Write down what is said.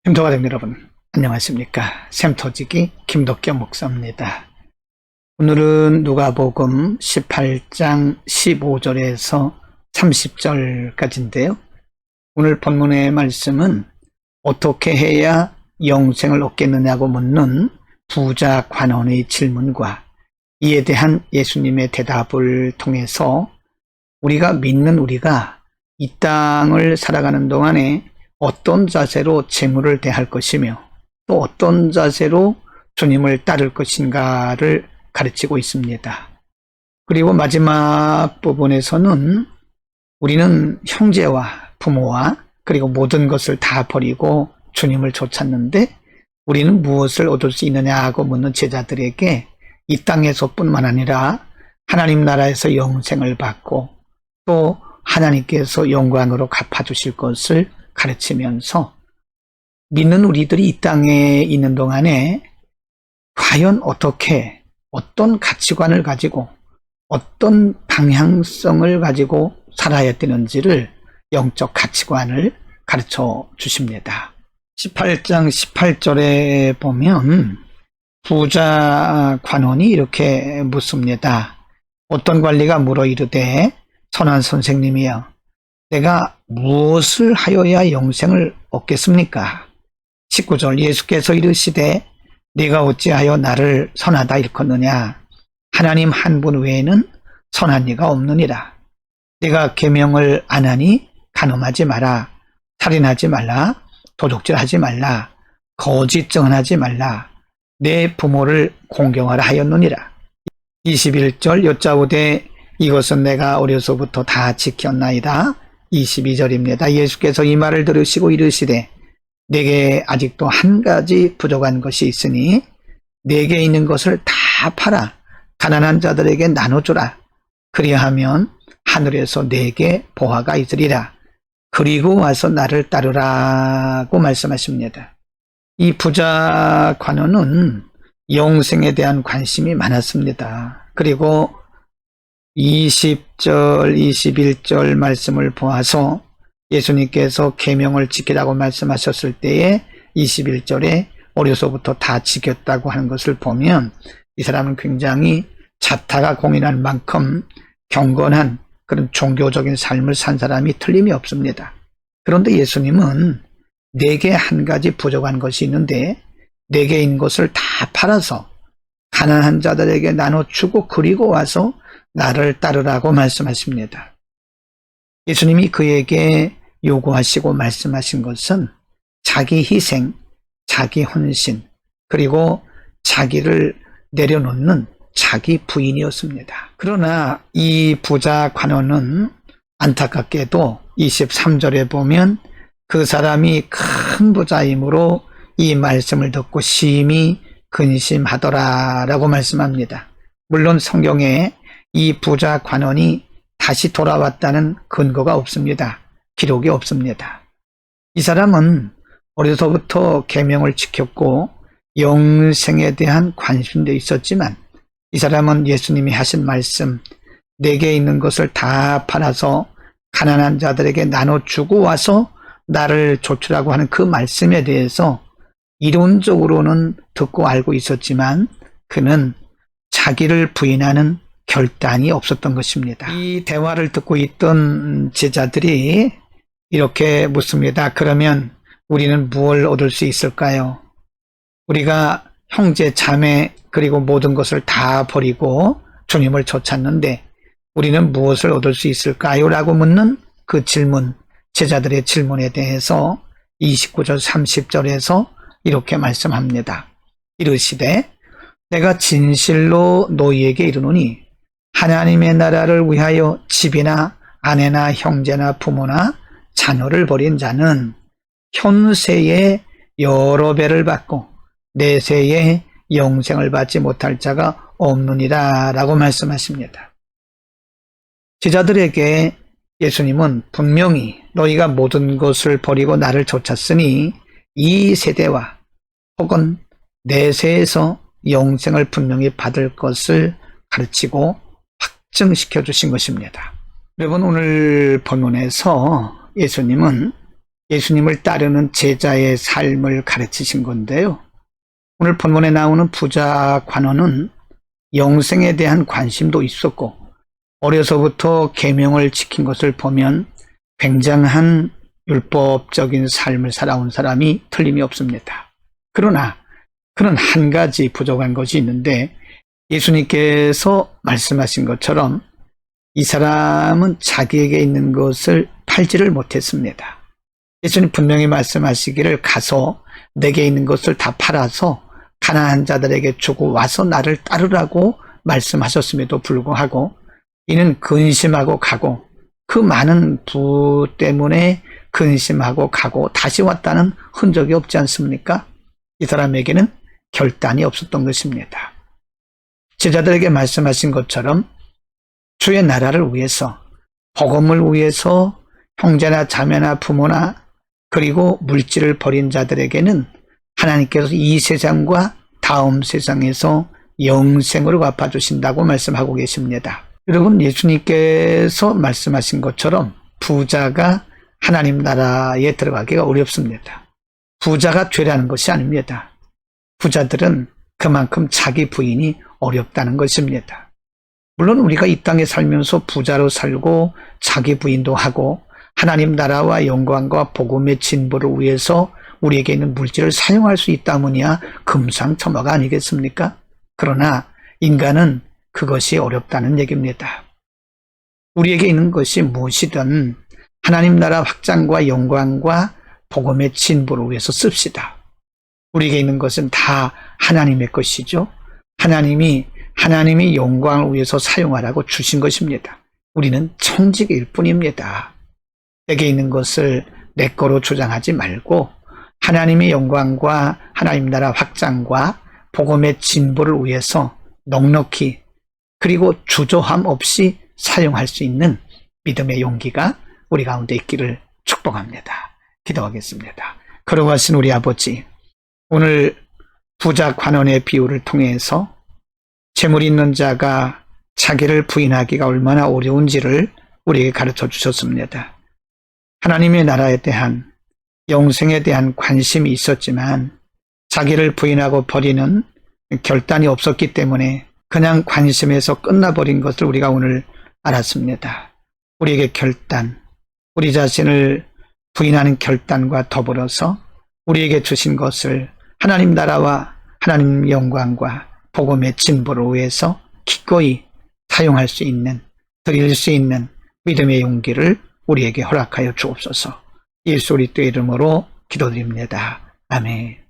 성도가족 여러분, 안녕하십니까? 샘터지기 김덕겸 목사입니다. 오늘은 누가복음 18장 15절에서 30절까지인데요. 오늘 본문의 말씀은 어떻게 해야 영생을 얻겠느냐고 묻는 부자 관원의 질문과 이에 대한 예수님의 대답을 통해서 우리가 믿는 우리가 이 땅을 살아가는 동안에 어떤 자세로 재물을 대할 것이며 또 어떤 자세로 주님을 따를 것인가를 가르치고 있습니다. 그리고 마지막 부분에서는 우리는 형제와 부모와 그리고 모든 것을 다 버리고 주님을 쫓았는데 우리는 무엇을 얻을 수 있느냐고 묻는 제자들에게 이 땅에서뿐만 아니라 하나님 나라에서 영생을 받고 또 하나님께서 영광으로 갚아주실 것을 가르치면서 믿는 우리들이 이 땅에 있는 동안에 과연 어떻게 어떤 가치관을 가지고 어떤 방향성을 가지고 살아야 되는지를 영적 가치관을 가르쳐 주십니다. 18장 18절에 보면 부자 관원이 이렇게 묻습니다. 어떤 관리가 물어 이르되 선한 선생님이여 내가 무엇을 하여야 영생을 얻겠습니까? 19절 예수께서 이르시되 네가 어찌하여 나를 선하다 일컫느냐? 하나님 한 분 외에는 선한 이가 없느니라. 네가 계명을 안 하니 간음하지 마라, 살인하지 말라, 도둑질하지 말라, 거짓 증언하지 말라, 내 부모를 공경하라 하였느니라. 21절 여짜오되 이것은 내가 어려서부터 다 지켰나이다. 22절입니다. 예수께서 이 말을 들으시고 이르시되 내게 아직도 한 가지 부족한 것이 있으니 내게 있는 것을 다 팔아 가난한 자들에게 나눠주라. 그리하면 하늘에서 내게 보화가 있으리라. 그리고 와서 나를 따르라고 말씀하십니다. 이 부자 관원은 영생에 대한 관심이 많았습니다. 그리고 20절, 21절 말씀을 보아서 예수님께서 계명을 지키라고 말씀하셨을 때에 21절에 어려서부터 다 지켰다고 하는 것을 보면 이 사람은 굉장히 자타가 공인할 만큼 경건한 그런 종교적인 삶을 산 사람이 틀림이 없습니다. 그런데 예수님은 내게 한 가지 부족한 것이 있는데 내게 있는 것을 다 팔아서 가난한 자들에게 나눠주고 그리고 와서 나를 따르라고 말씀하십니다. 예수님이 그에게 요구하시고 말씀하신 것은 자기 희생, 자기 헌신, 그리고 자기를 내려놓는 자기 부인이었습니다. 그러나 이 부자 관원은 안타깝게도 23절에 보면 그 사람이 큰 부자이므로 이 말씀을 듣고 심히 근심하더라라고 말씀합니다. 물론 성경에 이 부자 관원이 다시 돌아왔다는 근거가 없습니다. 기록이 없습니다. 이 사람은 어려서부터 계명을 지켰고 영생에 대한 관심도 있었지만 이 사람은 예수님이 하신 말씀 내게 있는 것을 다 팔아서 가난한 자들에게 나눠주고 와서 나를 좇으라고 하는 그 말씀에 대해서 이론적으로는 듣고 알고 있었지만 그는 자기를 부인하는 결단이 없었던 것입니다. 이 대화를 듣고 있던 제자들이 이렇게 묻습니다. 그러면 우리는 무엇을 얻을 수 있을까요? 우리가 형제, 자매 그리고 모든 것을 다 버리고 주님을 쫓았는데 우리는 무엇을 얻을 수 있을까요? 라고 묻는 그 질문, 제자들의 질문에 대해서 29절 30절에서 이렇게 말씀합니다. 이르시되 내가 진실로 너희에게 이르노니 하나님의 나라를 위하여 집이나 아내나 형제나 부모나 자녀를 버린 자는 현세에 여러 배를 받고 내세에 영생을 받지 못할 자가 없느니라 라고 말씀하십니다. 제자들에게 예수님은 분명히 너희가 모든 것을 버리고 나를 쫓았으니 이 세대와 혹은 내세에서 영생을 분명히 받을 것을 가르치고 확증시켜 주신 것입니다. 여러분 오늘 본문에서 예수님은 예수님을 따르는 제자의 삶을 가르치신 건데요. 오늘 본문에 나오는 부자 관원은 영생에 대한 관심도 있었고 어려서부터 계명을 지킨 것을 보면 굉장한 율법적인 삶을 살아온 사람이 틀림이 없습니다. 그러나 그는 한 가지 부족한 것이 있는데 예수님께서 말씀하신 것처럼 이 사람은 자기에게 있는 것을 팔지를 못했습니다. 예수님 분명히 말씀하시기를 가서 내게 있는 것을 다 팔아서 가난한 자들에게 주고 와서 나를 따르라고 말씀하셨음에도 불구하고 이는 근심하고 가고 그 많은 부 때문에 근심하고 가고 다시 왔다는 흔적이 없지 않습니까? 이 사람에게는 결단이 없었던 것입니다. 제자들에게 말씀하신 것처럼 주의 나라를 위해서, 복음을 위해서 형제나 자매나 부모나 그리고 물질을 버린 자들에게는 하나님께서 이 세상과 다음 세상에서 영생으로 갚아주신다고 말씀하고 계십니다. 여러분, 예수님께서 말씀하신 것처럼 부자가 하나님 나라에 들어가기가 어렵습니다. 부자가 죄라는 것이 아닙니다. 부자들은 그만큼 자기 부인이 어렵다는 것입니다. 물론 우리가 이 땅에 살면서 부자로 살고 자기 부인도 하고 하나님 나라와 영광과 복음의 진보를 위해서 우리에게 있는 물질을 사용할 수 있다면야 금상첨화가 아니겠습니까? 그러나 인간은 그것이 어렵다는 얘기입니다. 우리에게 있는 것이 무엇이든 하나님 나라 확장과 영광과 복음의 진보를 위해서 씁시다. 우리에게 있는 것은 다 하나님의 것이죠. 하나님이 영광을 위해서 사용하라고 주신 것입니다. 우리는 청지기일 뿐입니다. 내게 있는 것을 내 거로 주장하지 말고 하나님의 영광과 하나님 나라 확장과 복음의 진보를 위해서 넉넉히 그리고 주저함 없이 사용할 수 있는 믿음의 용기가 우리 가운데 있기를 축복합니다. 기도하겠습니다. 거룩하신 우리 아버지, 오늘 부자 관원의 비유를 통해서 재물 있는 자가 자기를 부인하기가 얼마나 어려운지를 우리에게 가르쳐 주셨습니다. 하나님의 나라에 대한 영생에 대한 관심이 있었지만 자기를 부인하고 버리는 결단이 없었기 때문에 그냥 관심에서 끝나버린 것을 우리가 오늘 알았습니다. 우리에게 결단, 우리 자신을 부인하는 결단과 더불어서 우리에게 주신 것을 하나님 나라와 하나님 영광과 복음의 진보를 위해서 기꺼이 사용할 수 있는, 드릴 수 있는 믿음의 용기를 우리에게 허락하여 주옵소서. 예수 그리스도의 이름으로 기도드립니다. 아멘.